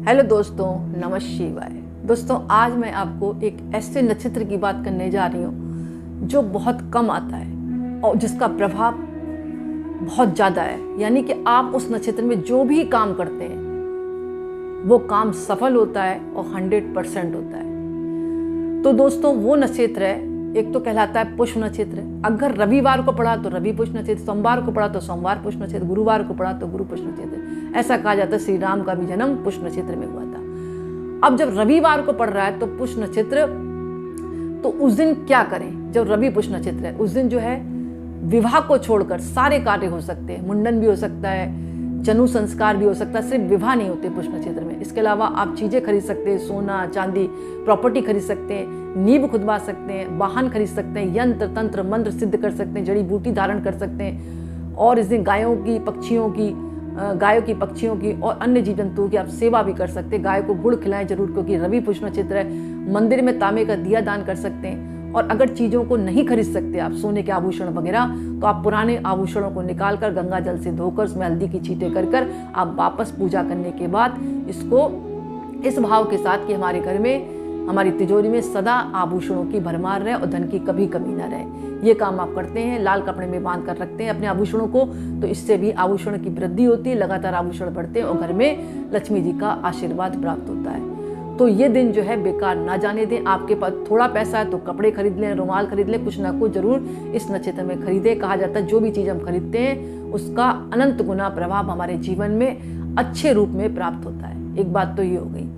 Hello दोस्तों, नमः शिवाय। दोस्तों, आज मैं आपको एक ऐसे नक्षत्र की बात करने जा रही हूँ जो बहुत कम आता है और जिसका प्रभाव बहुत ज़्यादा है। यानी कि आप उस नक्षत्र में जो भी काम करते हैं वो काम सफल होता है और 100% होता है। तो दोस्तों, वो नक्षत्र है, एक तो कहलाता है पुष्य नक्षत्र। अगर रविवार को पढ़ा तो रवि पुष्य नक्षत्र, सोमवार को पढ़ा तो सोमवार पुष्य नक्षत्र, गुरुवार को पढ़ा तो गुरु पुष्य नक्षत्र। ऐसा कहा जाता है श्री राम का भी जन्म पुष्य नक्षत्र में हुआ था। अब जब रविवार को पढ़ रहा है तो पुष्य नक्षत्र, तो उस दिन क्या करें? जब रवि पुष्य नक्षत्र है उस दिन जो है विवाह को छोड़कर सारे कार्य हो सकते हैं। मुंडन भी हो सकता है, जनेऊ संस्कार भी हो सकता है, सिर्फ विवाह नहीं होते पुष्य नक्षत्र में। इसके अलावा आप चीजें खरीद सकते हैं, सोना चांदी प्रॉपर्टी खरीद सकते हैं, नींव खुदवा सकते हैं, वाहन खरीद सकते हैं, यंत्र तंत्र मंत्र सिद्ध कर सकते हैं, जड़ी बूटी धारण कर सकते हैं। और इस दिन गायों की पक्षियों की और अन्य जीव जंतुओं की आप सेवा भी कर सकते हैं। गाय को गुड़ खिलाएं जरूर, क्योंकि रवि पुष्य नक्षत्र है। मंदिर में तांबे का दिया दान कर सकते हैं। और अगर चीज़ों को नहीं खरीद सकते आप, सोने के आभूषण वगैरह, तो आप पुराने आभूषणों को निकालकर गंगा जल से धोकर उसमें हल्दी की छींटे कर आप वापस पूजा करने के बाद इसको इस भाव के साथ कि हमारे घर में, हमारी तिजोरी में सदा आभूषणों की भरमार रहे और धन की कभी कमी न रहे, ये काम आप करते हैं। लाल कपड़े में बांध कर रखते हैं अपने आभूषणों को, तो इससे भी आभूषण की वृद्धि होती है, लगातार आभूषण बढ़ते हैं और घर में लक्ष्मी जी का आशीर्वाद प्राप्त होता है। तो ये दिन जो है बेकार ना जाने दें। आपके पास थोड़ा पैसा है तो कपड़े खरीद लें, रुमाल खरीद लें, कुछ ना कुछ जरूर इस नक्षत्र में खरीदें। कहा जाता है जो भी चीज़ हम खरीदते हैं उसका अनंत गुना प्रभाव हमारे जीवन में अच्छे रूप में प्राप्त होता है। एक बात तो ये हो गई।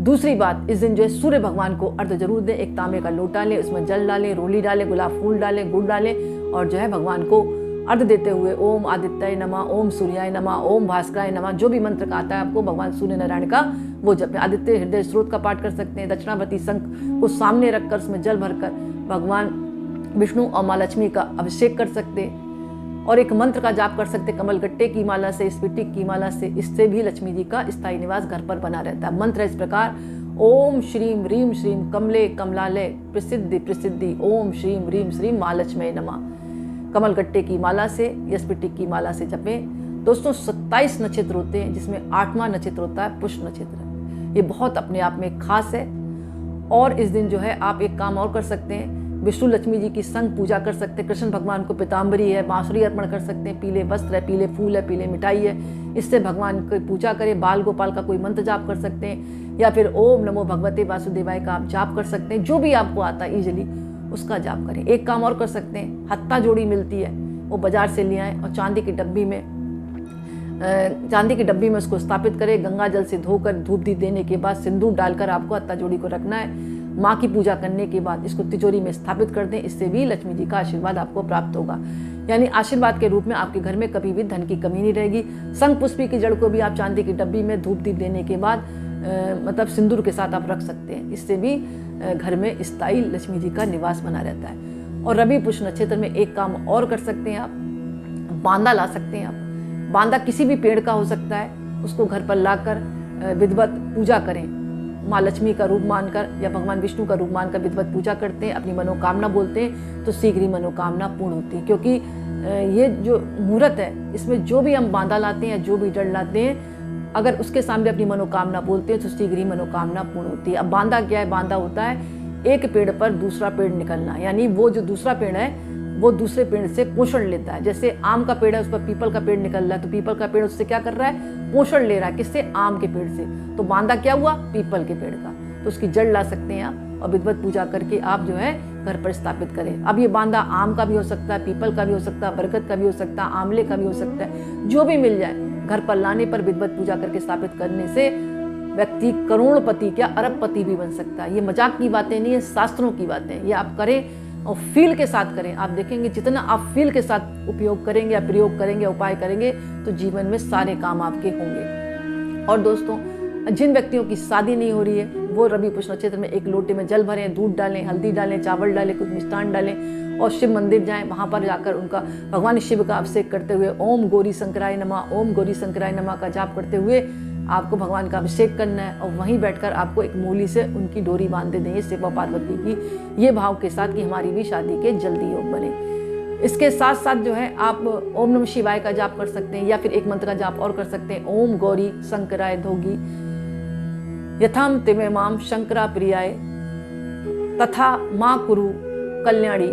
दूसरी बात, इस दिन जो है सूर्य भगवान को अर्घ जरूर दें। एक तांबे का लोटा लें, उसमें जल डालें, रोली डालें, गुलाब फूल डालें, गुड़ डालें और जो है भगवान को अर्घ देते हुए ओम आदित्याय नमः, ओम सूर्याय नमः, ओम भास्कराय नमः, जो भी मंत्र का आता है आपको भगवान सूर्य नारायण का, वो जपें। आदित्य हृदय स्रोत का पाठ कर सकते हैं। दक्षिणावर्ती शंख को सामने रखकर उसमें जल भरकर भगवान विष्णु और माँ लक्ष्मी का अभिषेक कर सकते हैं। और एक मंत्र का जाप कर सकते हैं कमलगट्टे की माला से, स्फटिक की माला से। इससे भी लक्ष्मी जी का स्थायी निवास घर पर बना रहता है। मंत्र है इस प्रकार, ओम श्रीम ह्रीम श्रीम कमले कमलालय प्रसिद्धि प्रसिद्धि, ओम श्रीम ह्रीम श्रीम महालक्ष्मी नमः। कमलगट्टे की माला से या स्फटिक की माला से जपें। दोस्तों, 27 नक्षत्र होते हैं जिसमें 8वां नक्षत्र होता है पुष्य नक्षत्र। ये बहुत अपने आप में खास है। और इस दिन जो है आप एक काम और कर सकते हैं, विष्णु लक्ष्मी जी की संग पूजा कर सकते हैं। कृष्ण भगवान को पीताम्बरी है, बांसुरी अर्पण कर सकते हैं, पीले वस्त्र है, पीले फूल है, पीले मिठाई है, इससे भगवान की पूजा करें। बाल गोपाल का कोई मंत्र जाप कर सकते हैं या फिर ओम नमो भगवते वासुदेवाय का आप जाप कर सकते हैं। जो भी आपको आता है इजीली उसका जाप करें। एक काम और कर सकते हैं, हत्ता जोड़ी मिलती है, वो बाजार से ले आएँ और चांदी की डब्बी में उसको स्थापित करें। गंगा जल से धोकर धूप दीप देने के बाद सिंदूर डालकर आपको हत्ता जोड़ी को रखना है। माँ की पूजा करने के बाद इसको तिजोरी में स्थापित कर दें। इससे भी लक्ष्मी जी का आशीर्वाद आपको प्राप्त होगा। यानी आशीर्वाद के रूप में आपके घर में कभी भी धन की कमी नहीं रहेगी। शंख पुष्पी की जड़ को भी आप चांदी की डब्बी में धूप दीप देने के बाद मतलब सिंदूर के साथ आप रख सकते हैं। इससे भी घर में स्थायी लक्ष्मी जी का निवास बना रहता है। और रवि पुष्य नक्षत्र में एक काम और कर सकते हैं, आप बांदा ला सकते हैं। आप बांदा किसी भी पेड़ का हो सकता है, उसको घर पर लाकर विधिवत पूजा करें। माँ लक्ष्मी का रूप मानकर या भगवान विष्णु का रूप मानकर विधिवत पूजा करते हैं, अपनी मनोकामना बोलते हैं, तो शीघ्र ही मनोकामना पूर्ण होती है। क्योंकि ये जो मुहूर्त है इसमें जो भी हम बांदा लाते हैं, जो भी जड़ लाते हैं, अगर उसके सामने अपनी मनोकामना बोलते हैं तो शीघ्र ही मनोकामना पूर्ण होती है। अब बांदा क्या है? बांदा होता है एक पेड़ पर दूसरा पेड़ निकलना, यानी वो जो दूसरा पेड़ है वो दूसरे पेड़ से पोषण लेता है। जैसे आम का पेड़ है, उस पर पीपल का पेड़ निकल रहा है, तो पीपल का पेड़ उससे क्या कर रहा है? पोषण ले रहा है। किससे? आम के पेड़ से। तो बांदा क्या हुआ? पीपल के पेड़ का। तो उसकी जड़ ला सकते हैं आप और विधिवत पूजा करके आप जो है घर पर स्थापित करें। अब ये बांदा आम का भी हो सकता है, पीपल का भी हो सकता है, बरगद का भी हो सकता है, आंवले का भी हो सकता है, जो भी मिल जाए। घर पर लाने पर विधिवत पूजा करके स्थापित करने से व्यक्ति करोड़पति क्या अरबपति भी बन सकता है। ये मजाक की बातें नहीं है, शास्त्रों की बातें। ये आप करें और फील के साथ करें। आप देखेंगे जितना आप फील के साथ उपयोग करेंगे या प्रयोग करेंगे, उपाय करेंगे, तो जीवन में सारे काम आपके होंगे। और दोस्तों, जिन व्यक्तियों की शादी नहीं हो रही है वो रवि पुष्य नक्षत्र में एक लोटे में जल भरें, दूध डालें, हल्दी डालें, चावल डालें, कुछ मिष्ठान डालें और शिव मंदिर जाएं। वहाँ पर जाकर उनका भगवान शिव का अभिषेक करते हुए ओम गौरी शंकराय नमः, ओम गौरी शंकराय नमः का जाप करते हुए आपको भगवान का अभिषेक करना है। और वहीं बैठकर आपको एक मूली से उनकी डोरी बांध देंगे शिव और पार्वती की, ये भाव के साथ कि हमारी भी शादी के जल्दी योग बने। इसके साथ साथ जो है आप ओम नमः शिवाय का जाप कर सकते हैं या फिर एक मंत्र का जाप और कर सकते हैं, ओम गौरी शंकराय धोगी। यथाम तिमे माम शंकरा प्रियाय तथा माँ कुरु कल्याणी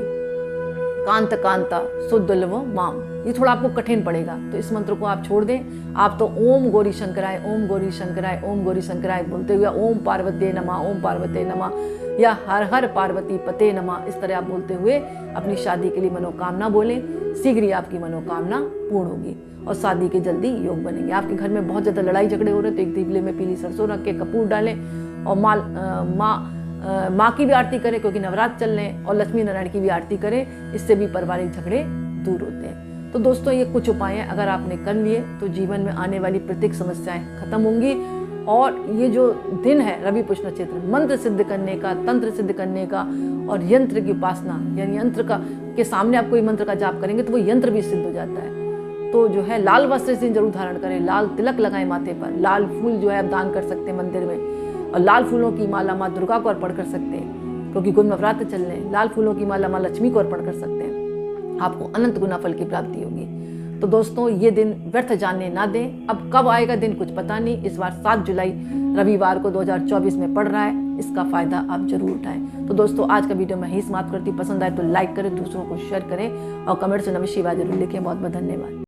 कांत कांता सुदुल्लभ माम। ये थोड़ा आपको कठिन पड़ेगा, तो इस मंत्र को आप छोड़ दें। आप तो ओम गौरी शंकराय, ओम गौरी शंकराय, ओम गौरी शंकराय बोलते हुए ओम पार्वती नमः, ओम पार्वती नमः या हर हर पार्वती पते नमः, इस तरह आप बोलते हुए अपनी शादी के लिए मनोकामना बोलें। शीघ्र ही आपकी मनोकामना पूर्ण होगी और शादी के जल्दी योग बनेंगे। आपके घर में बहुत ज़्यादा लड़ाई झगड़े हो रहे हैं तो एक दीपले में पीली सरसों रख के कपूर डालें और माँ की भी आरती करें, क्योंकि नवरात्र चल रहे हैं, और लक्ष्मी नारायण की भी आरती करें। इससे भी पारिवारिक झगड़े दूर होते हैं। तो दोस्तों, ये कुछ उपाय हैं, अगर आपने कर लिए तो जीवन में आने वाली प्रत्येक समस्याएं खत्म होंगी। और ये जो दिन है रवि पुष्य नक्षत्र, मंत्र सिद्ध करने का, तंत्र सिद्ध करने का और यंत्र की उपासना, यानी यंत्र का के सामने आप कोई मंत्र का जाप करेंगे तो वो यंत्र भी सिद्ध हो जाता है। तो जो है लाल वस्त्र से जरूर धारण करें, लाल तिलक लगाएं माथे पर, लाल फूल जो है आप दान कर सकते हैं मंदिर में, और लाल फूलों की माला माँ दुर्गा को अर्पण कर सकते हैं, क्योंकि गुण नवरात्र चल रहे हैं। लाल फूलों की माला माँ लक्ष्मी को अर्पण कर सकते हैं, आपको अनंत गुना फल की प्राप्ति होगी। तो दोस्तों, ये दिन व्यर्थ जाने ना दें। अब कब आएगा दिन कुछ पता नहीं, इस बार 7 जुलाई रविवार को 2024 में पड़ रहा है, इसका फायदा आप जरूर उठाएं। तो दोस्तों, आज का वीडियो मैं ही समाप्त करती हूँ। पसंद आए तो लाइक करें, दूसरों को शेयर करें और कमेंट से नमः शिवाय जरूर लिखें। बहुत बहुत धन्यवाद।